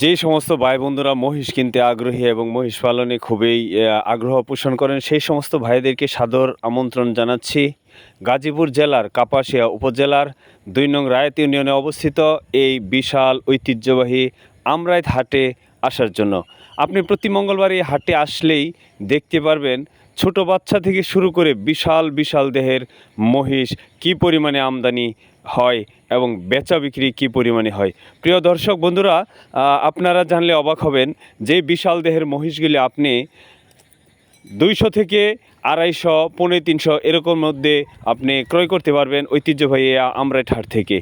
যে সমস্ত ভাই বন্ধুরা মহিষ কিনতে আগ্রহী এবং মহিষ পালনে খুবই আগ্রহ পোষণ করেন, সেই সমস্ত ভাইদেরকে সাদর আমন্ত্রণ জানাচ্ছি গাজীপুর জেলার কাপাসিয়া উপজেলার ২ নং রায়ত ইউনিয়নে অবস্থিত এই বিশাল ঐতিহ্যবাহী আমরাইত হাটে আসার জন্য। আপনি প্রতি মঙ্গলবার এই হাটে আসলেই দেখতে পারবেন ছোট বাচ্চা থেকে শুরু করে বিশাল বিশাল দেহের মহিষ কী পরিমাণে আমদানি হয় এবং বেচা বিক্রি কী পরিমাণে হয়। প্রিয় দর্শক বন্ধুরা, আপনারা জানলে অবাক হবেন যে বিশাল দেহের মহিষগুলি আপনি 200 থেকে 250, 350 এরকম মধ্যে আপনি ক্রয় করতে পারবেন ঐতিহ্যবাহী আমরাইত হাট থেকে।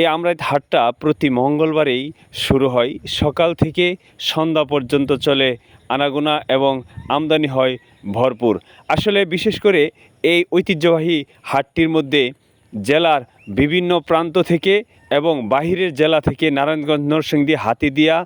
এই আমরাইত হাটটা প্রতি মঙ্গলবারেই শুরু হয়, সকাল থেকে সন্ধ্যা পর্যন্ত চলে, আনাগোনা এবং আমদানি হয় ভরপুর। আসলে বিশেষ করে এই ঐতিহ্যবাহী হাটটির মধ্যে জেলার বিভিন্ন প্রান্ত থেকে এবং বাহিরের জেলা থেকে নারায়ণগঞ্জ, নরসিংদী, হাতিদিয়া,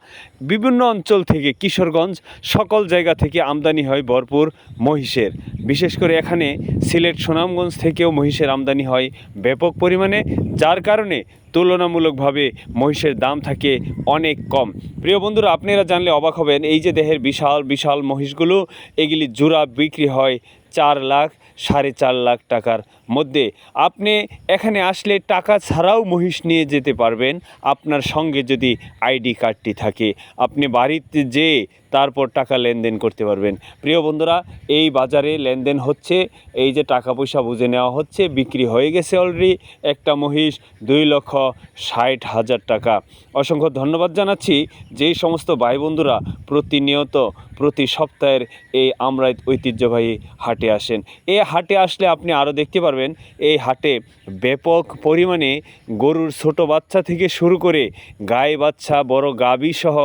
বিভিন্ন অঞ্চল থেকে কিশোরগঞ্জ, সকল জায়গা থেকে আমদানি হয় ভরপুর মহিষের। বিশেষ করে এখানে সিলেট, সুনামগঞ্জ থেকেও মহিষের আমদানি হয় ব্যাপক পরিমাণে, যার কারণে তুলনামূলকভাবে মহিষের দাম থাকে অনেক কম। প্রিয় বন্ধুরা, আপনারা জানলে অবাক হবেন, এই যে দেহের বিশাল বিশাল মহিষগুলো, এগুলি জোড়া বিক্রি হয় 4 লাখ, 4.5 লাখ টাকার মধ্যে। আপনি এখানে আসলে টাকা ছাড়াও মহিষ নিয়ে যেতে পারবেন, আপনার সঙ্গে যদি আইডি কার্ডটি থাকে। আপনি বাড়িতে যেয়ে তারপর টাকা লেনদেন করতে পারবেন। প্রিয় বন্ধুরা, এই বাজারে লেনদেন হচ্ছে, এই যে টাকা পয়সা বুঝে নেওয়া হচ্ছে, বিক্রি হয়ে গেছে অলরেডি একটা মহিষ 2,60,000 টাকা। অসংখ্য ধন্যবাদ জানাচ্ছি যেই সমস্ত ভাই বন্ধুরা প্রতিনিয়ত প্রতি সপ্তাহের এই আমরাইত ঐতিহ্যবাহী হাটে আসেন। এই হাটে আসলে আপনি আরও দেখতে পারবেন, এই হাটে ব্যাপক পরিমাণে গরুর ছোট বাচ্চা থেকে শুরু করে গাই বাচ্চা, বড় গাভী সহ,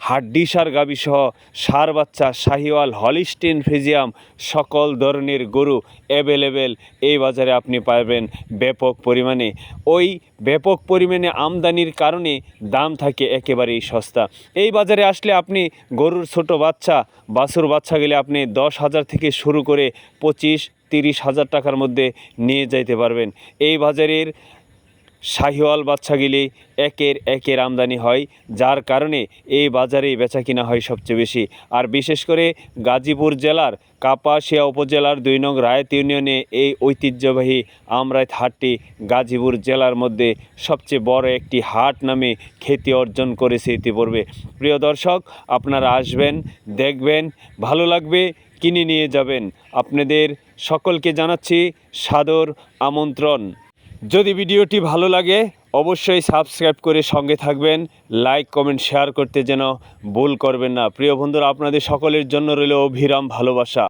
হাড্ডিসার গাভী সহ, ষাঁড় বাচ্চা, শাহিওয়াল, হলিস্টিন ফ্রিজিয়াম, সকল ধরনের গরু অ্যাভেলেবেল এই বাজারে আপনি পাবেন ব্যাপক পরিমাণে। ওই ব্যাপক পরিমাণে আমদানির কারণে দাম থাকে একেবারেই সস্তা। এই বাজারে আসলে আপনি গরুর ছোট বাচ্চা, বাছুর বাচ্চা গেলে আপনি 10,000 থেকে শুরু করে 25-30,000 টাকার মধ্যে নিয়ে যাইতে পারবেন। এই বাজারের শাহিওয়াল বাচ্চাগুলি একের আমদানি হয়, যার কারণে এই বাজারেই বেচা কিনা হয় সবচেয়ে বেশি। আর বিশেষ করে গাজীপুর জেলার কাপাসিয়া উপজেলার 2 নং রায়ত ইউনিয়নে এই ঐতিহ্যবাহী আমরাইত হাটটি গাজীপুর জেলার মধ্যে সবচেয়ে বড় একটি হাট নামে খ্যাতি অর্জন করেছে ইতিপূর্বে। প্রিয় দর্শক, আপনারা আসবেন, দেখবেন, ভালো লাগবে, কিনে নিয়ে যাবেন। আপনাদের সকলকে জানাচ্ছি সাদর আমন্ত্রণ। যদি ভিডিওটি ভালো লাগে অবশ্যই সাবস্ক্রাইব করে সঙ্গে থাকবেন, লাইক, কমেন্ট, শেয়ার করতে যেন ভুল করবেন না। প্রিয় বন্ধুরা, আপনাদের সকলের জন্য রইল অবিরাম ভালোবাসা।